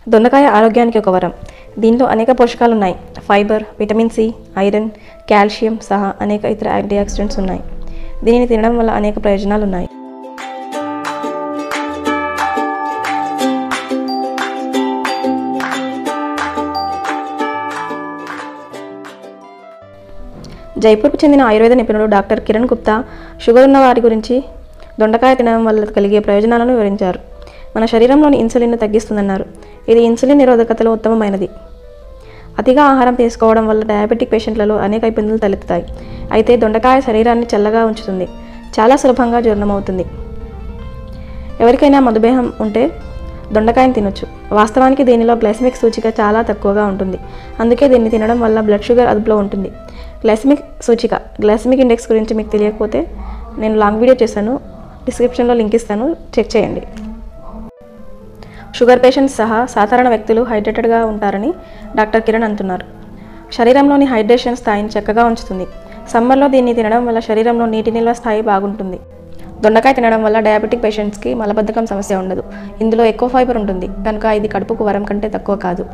దొండకాయ ఆరోగ్యానికి ఒక వరం. దీనిలో అనేక పోషకాలు ఉన్నాయి. Fibre, vitamin C, iron, calcium సహా అనేక ఇతర యాంటీఆక్సిడెంట్స్ ఉన్నాయి. దీనిని తినడం వల్ల అనేక ప్రయోజనాలు ఉన్నాయి. జైపూర్కు చెందిన ఆయుర్వేద నిపుణుడు డాక్టర్ కిరణ్ గుప్తా షుగర్ ఉన్న వారి గురించి దొండకాయ తినడం వల్ల కలిగే ప్రయోజనాలను వివరించారు. మన శరీరంలోని ఇన్సులిన్ను తగ్గిస్తుందన్నారు. ఇది ఇన్సులిన్ నిరోధకతలో ఉత్తమమైనది. అతిగా ఆహారం తీసుకోవడం వల్ల డయాబెటిక్ పేషెంట్లలో అనేక ఇబ్బందులు తలెత్తుతాయి. అయితే దొండకాయ శరీరాన్ని చల్లగా ఉంచుతుంది. చాలా సులభంగా జీర్ణమవుతుంది. ఎవరికైనా మధుమేహం ఉంటే దొండకాయని తినొచ్చు. వాస్తవానికి దీనిలో గ్లైసెమిక్ సూచిక చాలా తక్కువగా ఉంటుంది. అందుకే దీన్ని తినడం వల్ల బ్లడ్ షుగర్ అదుపులో ఉంటుంది. గ్లైసెమిక్ ఇండెక్స్ గురించి మీకు తెలియకపోతే నేను లాంగ్ వీడియో చేశాను, డిస్క్రిప్షన్లో లింక్ ఇస్తాను, చెక్ చేయండి. షుగర్ పేషెంట్స్ సహా సాధారణ వ్యక్తులు హైడ్రేటెడ్గా ఉంటారని డాక్టర్ కిరణ్ అంటున్నారు. శరీరంలోని హైడ్రేషన్ స్థాయిని చక్కగా ఉంచుతుంది. సమ్మర్లో దీన్ని తినడం వల్ల శరీరంలో నీటి నిల్వ స్థాయి బాగుంటుంది. దొండకాయ తినడం వల్ల డయాబెటిక్ పేషెంట్స్కి మలబద్ధకం సమస్య ఉండదు. ఇందులో ఎక్కువ ఫైబర్ ఉంటుంది కనుక ఇది కడుపుకు వరం కంటే తక్కువ కాదు.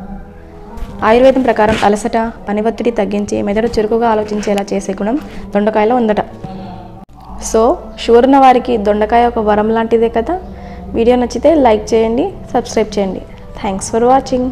ఆయుర్వేదం ప్రకారం అలసట, పని ఒత్తిడి తగ్గించి మెదడు చురుకుగా ఆలోచించేలా చేసే గుణం దొండకాయలో ఉందట. సో షుగర్ ఉన్న వారికి దొండకాయ ఒక వరం లాంటిదే కదా. వీడియో నచ్చితే లైక్ చేయండి, సబ్స్క్రైబ్ చేయండి. Thanks for watching.